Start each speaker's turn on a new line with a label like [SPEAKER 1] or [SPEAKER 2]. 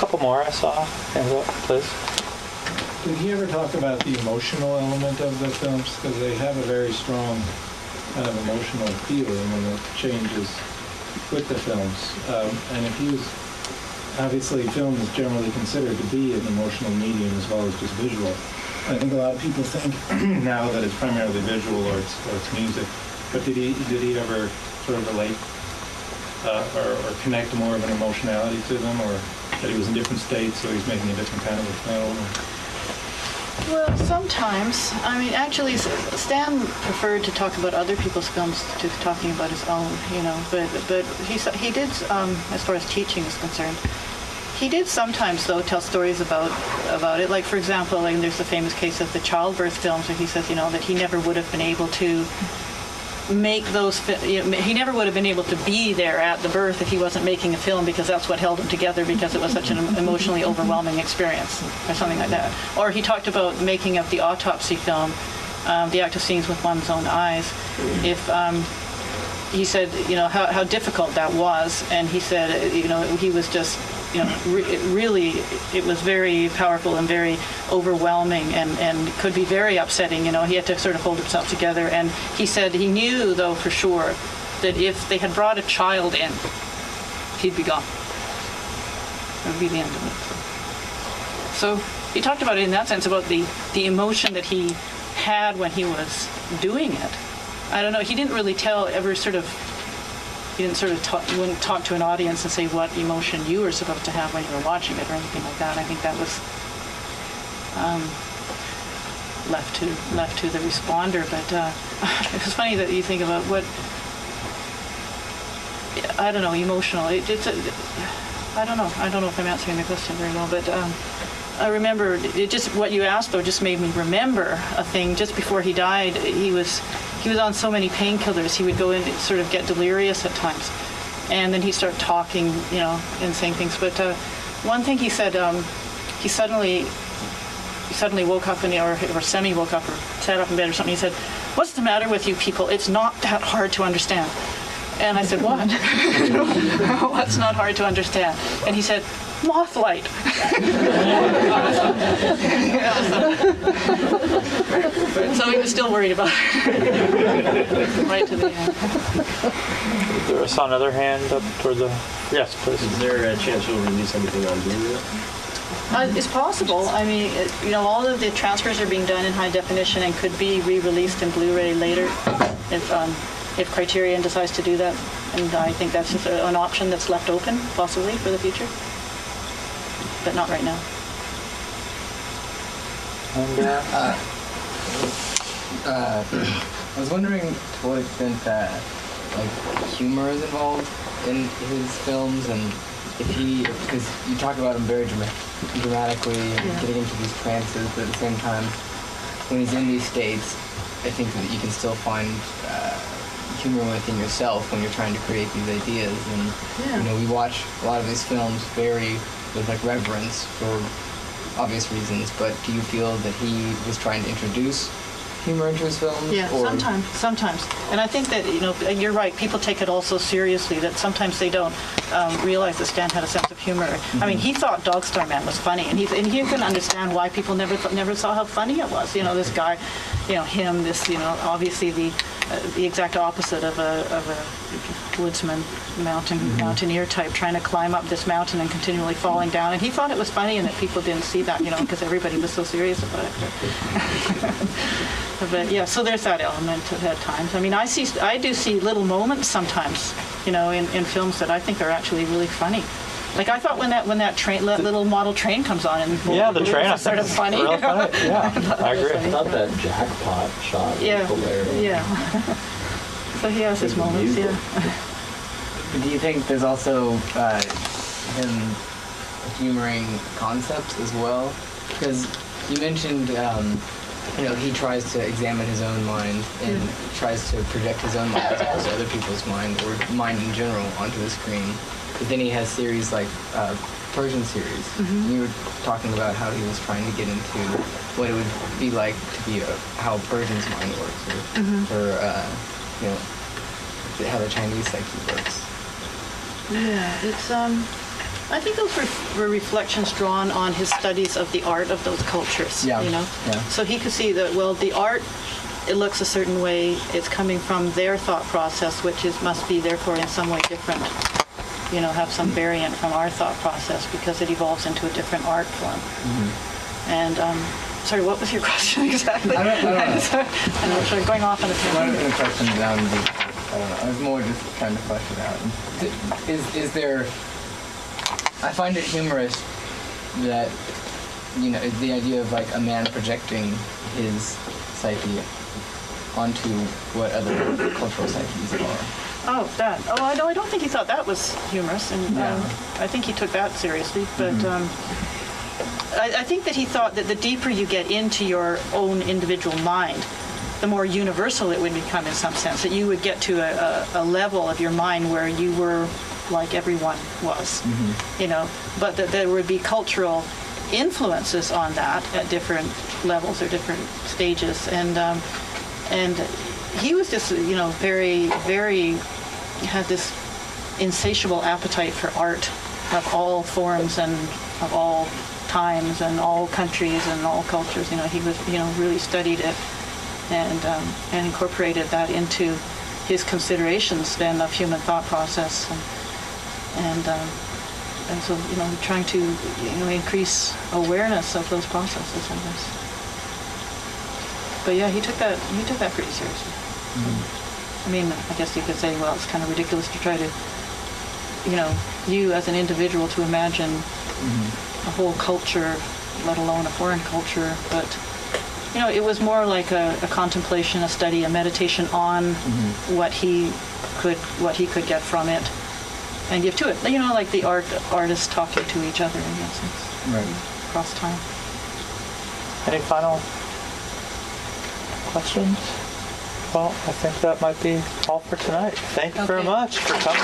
[SPEAKER 1] couple more I saw. Hands up, please.
[SPEAKER 2] Did he ever talk about the emotional element of the films? Because they have a very strong kind of emotional feeling and it changes with the films. And if he was, obviously film is generally considered to be an emotional medium as well as just visual. I think a lot of people think now that it's primarily visual or it's music. But did he ever sort of relate or connect more of an emotionality to them, or that he was in different states, so he's making a different kind of a film?
[SPEAKER 3] Well, sometimes. I mean, actually, Stan preferred to talk about other people's films to talking about his own, you know. But he did, as far as teaching is concerned, he did sometimes, though, tell stories about it. Like, for example, like, there's the famous case of the childbirth films where he says, you know, that he never would have been able to make those, he never would have been able to be there at the birth if he wasn't making a film, because that's what held him together, because it was such an emotionally overwhelming experience, or something like that. Or he talked about making of the autopsy film, the active scenes with one's own eyes. If he said, you know, how difficult that was, and he said, you know, he was just, you know, really, it was very powerful and very overwhelming, and could be very upsetting. You know, he had to sort of hold himself together. And he said he knew, though, for sure, that if they had brought a child in, he'd be gone. That would be the end of it. So he talked about it in that sense, about the emotion that he had when he was doing it. I don't know. He didn't really wouldn't talk to an audience and say what emotion you were supposed to have when you were watching it or anything like that. I think that was left to the responder. But it's funny that you think about what, I don't know, emotional. I don't know. I don't know if I'm answering the question very well, but I remember it just, what you asked though just made me remember a thing. Just before he died, he was on so many painkillers, he would go in and sort of get delirious at times. And then he'd start talking, you know, and saying things. But one thing he said, he suddenly woke up or semi-woke up or sat up in bed or something. He said, "What's the matter with you people? It's not that hard to understand." And I said, "What?" "What's not hard to understand?" And he said, "Moth light." So he was still worried about it. Right to the end.
[SPEAKER 1] There was another hand up toward the... Yes, please.
[SPEAKER 4] Is there a chance you'll release anything on Blu-ray?
[SPEAKER 3] It's possible. I mean, you know, all of the transfers are being done in high definition and could be re-released in Blu-ray later if Criterion decides to do that. And I think that's just an option that's left open, possibly, for the future. But not right now.
[SPEAKER 1] And,
[SPEAKER 5] I was wondering to what extent humor is involved in his films, and because you talk about him very dramatically, getting into these trances, but at the same time, when he's in these states, I think that you can still find humor within yourself when you're trying to create these ideas. And you know, we watch a lot of these films with reverence for obvious reasons, but do you feel that he was trying to introduce humor into his films?
[SPEAKER 3] Yeah, sometimes. And I think that, you know, you're right, people take it all so seriously that sometimes they don't realize that Stan had a sense of humor. Mm-hmm. I mean, he thought Dog Star Man was funny, and he couldn't understand why people never saw how funny it was. You know, this guy, you know, him, this, you know, obviously the exact opposite of a woodsman, mountaineer type, trying to climb up this mountain and continually falling down. And he thought it was funny, and that people didn't see that, you know, because everybody was so serious about it. But yeah, so there's that element at times. I mean, I do see little moments sometimes, you know, in films that I think are actually really funny. Like I thought when that little model train comes on and
[SPEAKER 1] the train
[SPEAKER 3] is sort of funny.
[SPEAKER 1] Really funny. Yeah, I agree.
[SPEAKER 4] I thought that jackpot shot was hilarious.
[SPEAKER 3] Yeah. So he has his moments. Yeah.
[SPEAKER 5] Do you think there's also him humoring concepts as well? Because you mentioned, you know, he tries to examine his own mind and tries to project his own mind as opposed to other people's mind or mind in general onto the screen. But then he has series like Persian series. Mm-hmm. You were talking about how he was trying to get into what it would be like to be how a Persian's mind works, or you know, how the Chinese psyche works.
[SPEAKER 3] Yeah, it's I think those were reflections drawn on his studies of the art of those cultures.
[SPEAKER 5] Yeah,
[SPEAKER 3] You know,
[SPEAKER 5] yeah.
[SPEAKER 3] so he could see that. Well, the art, it looks a certain way. It's coming from their thought process, which must be therefore in some way different. You know, have some variant from our thought process because it evolves into a different art form. And sorry, what was your question exactly?
[SPEAKER 5] I don't know.
[SPEAKER 3] I know, sorry, going off on a
[SPEAKER 5] One of
[SPEAKER 3] tangent.
[SPEAKER 5] the questions down the, I don't know. I was more just trying to flesh it out. Is there? I find it humorous that the idea of like a man projecting his psyche onto what other cultural psyches are.
[SPEAKER 3] Oh, that. Oh, I don't think he thought that was humorous, and
[SPEAKER 5] Yeah.
[SPEAKER 3] I think he took that seriously. But I think that he thought that the deeper you get into your own individual mind, the more universal it would become in some sense. That you would get to a level of your mind where you were like everyone was, you know. But that there would be cultural influences on that at different levels or different stages, and he was just, very, very, had this insatiable appetite for art of all forms and of all times and all countries and all cultures. He was, really studied it and incorporated that into his considerations then of human thought process and so, trying to, increase awareness of those processes, I guess. But yeah, he took that pretty seriously. I mean, I guess you could say, well, it's kind of ridiculous to try to, you as an individual to imagine a whole culture, let alone a foreign culture. But, it was more like a contemplation, a study, a meditation on what he could get from it and give to it. Like the artists talking to each other in that sense,
[SPEAKER 5] Right.
[SPEAKER 3] across time.
[SPEAKER 1] Any final questions? Well, I think that might be all for tonight. Thank you very
[SPEAKER 3] Okay.
[SPEAKER 1] much for coming.